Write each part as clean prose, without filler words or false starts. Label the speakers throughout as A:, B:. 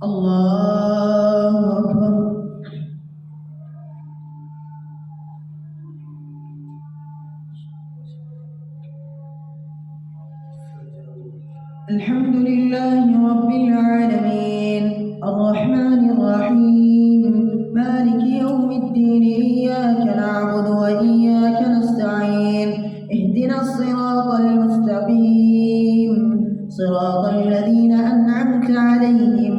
A: الله أكبر. الحمد لله رب العالمين الرحمن الرحيم مالك يوم الدين إياك نعبد وإياك نستعين اهدنا الصراط المستقيم صراط الذين أنعمت عليهم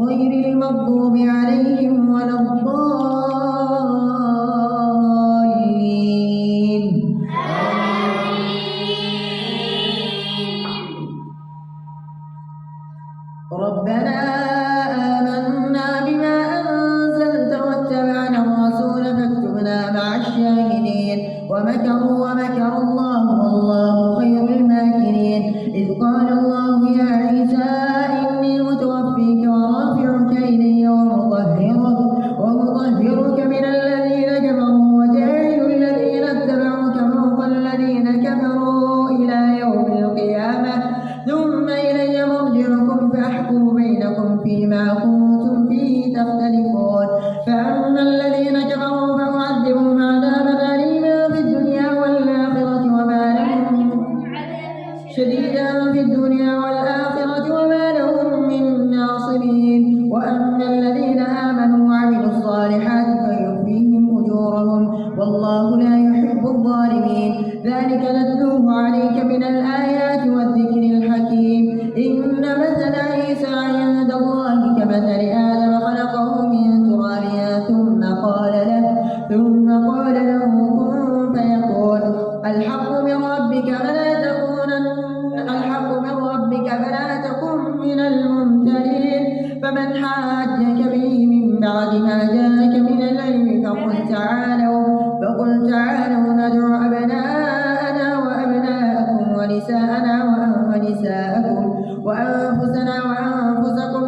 A: غير المغضوب عليهم ولا الضالين. ربنا آمنا بما أنزلت واتبعنا الرسول فاكتبنا مع الشاهدين. ومكروا ومكر الله والله خير الماكرين. إذ قال الله يا عيسى إني متوفيك ورافعك إلي ومطهرك من الذين كفروا وجاعل الذين اتبعوك فوق الذين كفروا إلى يوم القيامة ثم إلي مرجعكم فأحكم بينكم فيما كنتم فيه تختلفون. فأما الذين كفروا فأعذبهم عذابا أليما في الدنيا والآخرة وما لهم شديدا في الدنيا والآخرة وما لهم من ناصرين. وأما الذين آمنوا وعملوا الصالحات فيوفيهم أجورهم والله لا يحب الظالمين. ذلك نتلوه عليك من الآيات والذكر الحكيم. إن مثل عيسى عند الله كمثل آدم خلقه من تراب ثم قال له كن فيكون. الحق من ربك فلا تكن من الممترين. فمن حاجك به من بعد ما جاءك من العلم فقل تعالوا ندعو أبناءنا وأبناءكم ونساءنا ونساءكم وأنفسنا وأنفسكم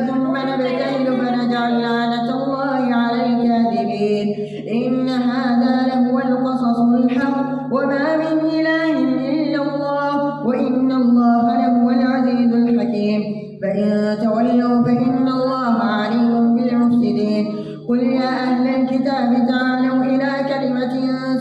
A: ثم نبتهل فنجعل لعنة الله على الكاذبين. إن هذا لهو القصص الحق وما من إله إلا الله وإن الله لهو العزيز الحكيم. فإن تولوا فإن الله عليم بالمفسدين. قل يا أهل الكتاب تعالوا إلى كلمة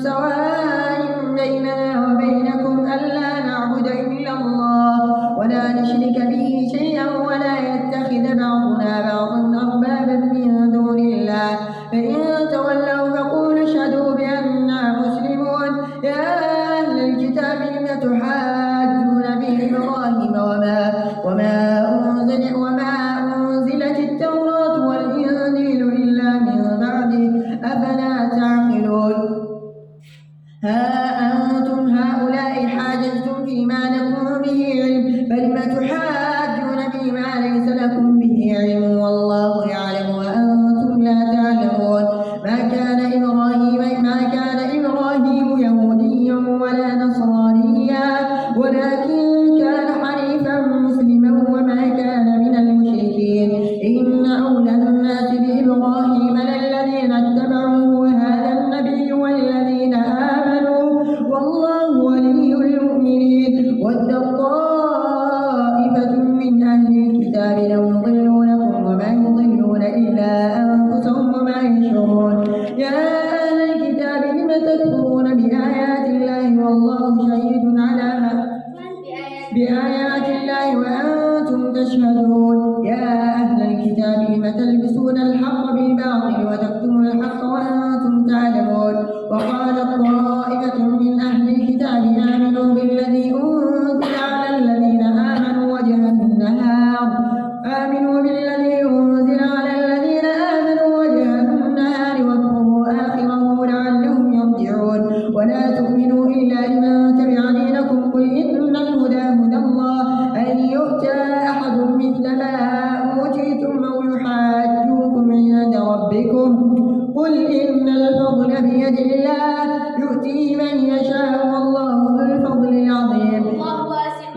A: سواء بيننا وبينكم ألا نعبد إلا الله ولا نشرك به شيئا ولا يتخذ بعضنا بعضا أربابا من دون الله. فإن تولوا فقولوا اشهدوا بأننا مسلمون. يا أهل الكتاب لم تحاجون بإبراهيم وما أنزلت التوراة والإنجيل إلا من بعده أفلا تعقلون. ها أنتم هؤلاء حاججتم فيما لكم به علم فلم تحاجون فيما ليس لكم به علم والله يعلم وأنتم لا تعلمون. ما كان إبراهيم يهوديا ولا نصرانيا ولكن كان حنيفا مسلما وما كان من المشركين. إن أولى الناس بإبراهيم للذين اتبعوه وهذا النبي والذين آمنوا والله ولي المؤمنين. ود طائفة من أهل الكتاب لو يضلونكم وما يضلون إلا أنفسهم وما يشعرون. يا أهل الكتاب لم تكفرون بآيات الله والله شهيد على بآيات الله وأنتم تشهدون. يا أهل الكتاب لم تلبسون الحق بالباطل وتكتمون الحق وأنتم تعلمون. وقالت طائفة من أهل الكتاب آمنوا بالذي أنزل على الذين آمنوا وجه النهار واكفروا آخره لعلهم يرجعون. ولا تؤمنوا إلا لمن تبع دينكم. قل إن الهدى هدى الله أن يؤتى أحد مثل ما أوتيتم أو يحاجوكم عند ربكم. قل إن الفضل بيد الله يؤتيه من يشاء والله ذو الفضل العظيم.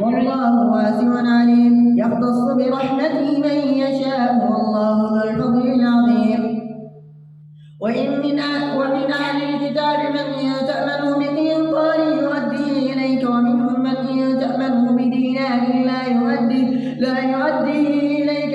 A: والله واسع عليم يختص برحمته من يشاء والله ذو الفضل العظيم. ومن أهل الكتاب من تأمنه بقنطار يؤديه إليك ومنهم من تأمنه بدينار لا يؤديه إليك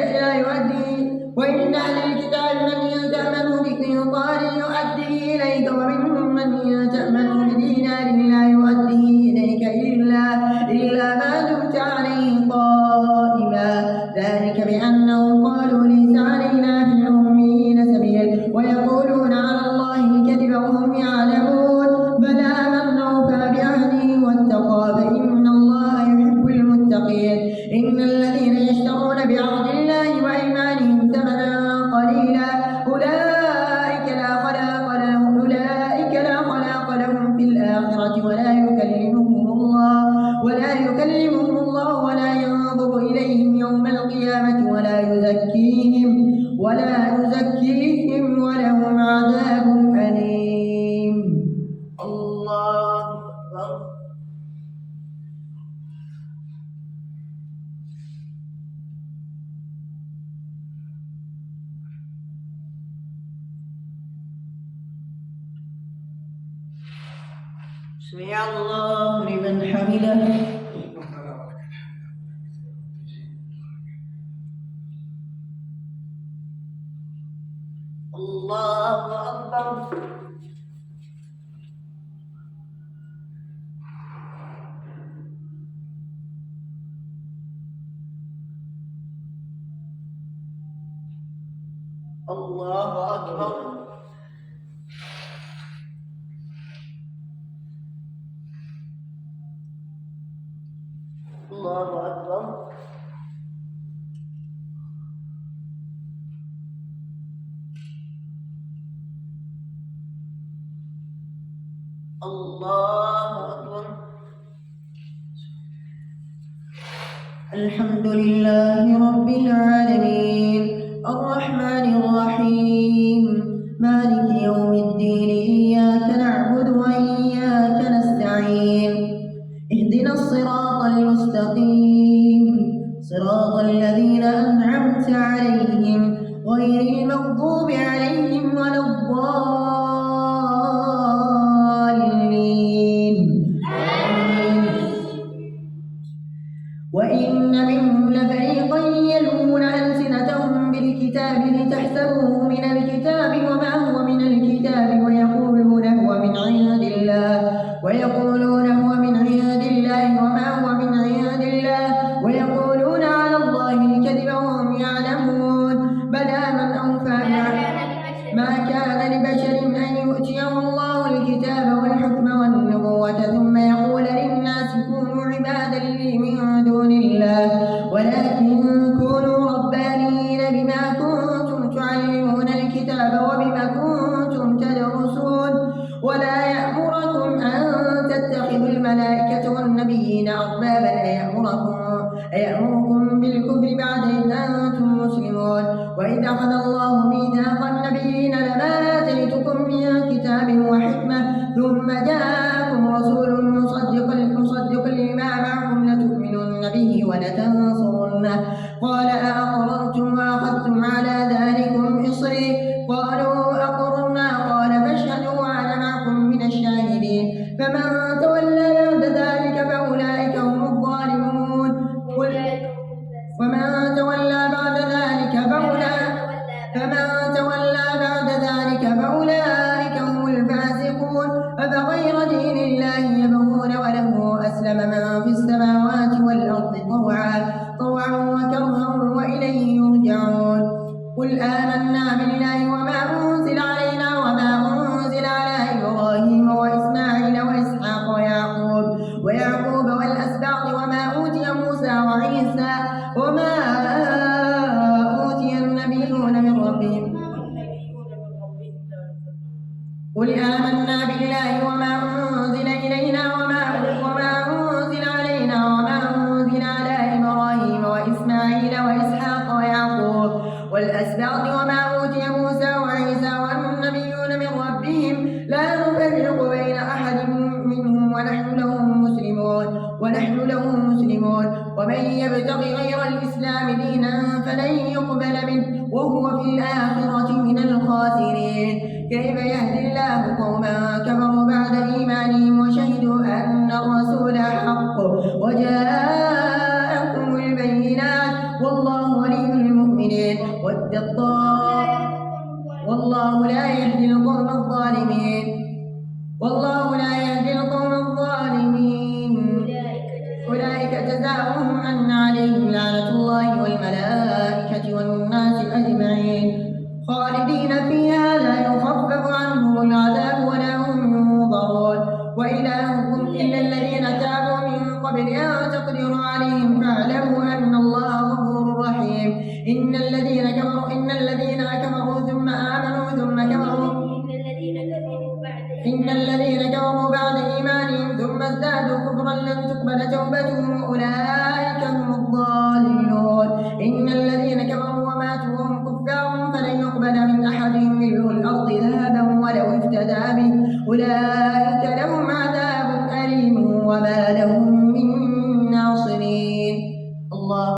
A: بعهد الله وأيمانهم ثمنا قليلا أولئك لا خلاق لهم في الآخرة ولا يكلمهم الله ولا ينظر إليهم يوم القيامة ولا يزكيهم ولهم عذاب أليم. الله أكبر. سمع الله لمن حمده. الله أكبر. الله أكبر. الله أكبر. الله أكبر. الحمد لله رب العالمين الرحمن الرحيم مالك يوم الدين إياك نعبد وإياك نستعين اهدنا الصراط المستقيم صراط الذين أنعمت عليهم غير المغضوب عليهم ولا الضالين. آمين. وإن منهم لفريقا يلوون ألسنتهم بالكتاب لتحسبوه من الكتاب وما هو من الكتاب ويقولون هو من عند الله وما هو من عند الله ويقولون على الله الكذب وهم يعلمون. بلى من أوفى ما كان لبشر أن يؤتيه الله الكتاب والحكم والنبوة ثم يقول للناس كونوا عبادا لي من دون الله ولكن كونوا ربانيين بما كنتم تعلمون الكتاب وبما كنتم تدرسون. ولا يأمركم أن تتخذوا الملائكة والنبيين أربابا أيأمركم بالكفر بعد إذ أنتم مسلمون. وإذ أخذ الله ميثاق النبيين لما آتيتكم من كتاب وحكمة ثم جاءكم رسول مصدق لما معكم لتؤمنن به ولتنصرنه قال أأقررتم وأخذتم على ذلكم إصري قالوا أقررنا قال فاشهدوا وأنا معكم من الشاهدين. فمن تولى بعد ذلك فأولئك هم الظالمون. ومن تولى بعد ذلك فأولئك هم الفاسقون. أفغير دين الله يبغون وله أسلم من في السماوات والأرض طوعا وكرها وإليه يرجعون. قل آمنا بالله وما أنزل علينا وما أنزل على إبراهيم وإسماعيل وإسحاق ويعقوب والأسباط وما أوتي موسى وعيسى وما أوتي النبيون من ربهم. قل آمنا بالله وما أنزل إلينا وما أنزل علينا وما أنزل على إبراهيم وإسماعيل وإسحاق ويعقوب والأسباط وما أوتي موسى وعيسى والنبيون من ربهم لا نفرق بين أحد منهم ونحن له مسلمون. ومن يبتغي غير الإسلام دينا فلن يقبل منه وهو في الآخرة من الخاسرين. كيف يهدي الله قوما كفروا بعد إيمانهم وشهدوا أن الرسول حق وجاءهم البينات والله ولي المؤمنين. والله لا يهدي القوم الظالمين. أولئك جزاؤهم أن عليهم لعنة الله والملائكة والناس أجمعين خالدين فيها لا يخفف عنهم العذاب ولا هم ينظرون. وإلهكم إلا الذين تابوا من قبل أن تقدروا عليهم فاعلموا أن الله غفور رحيم. إن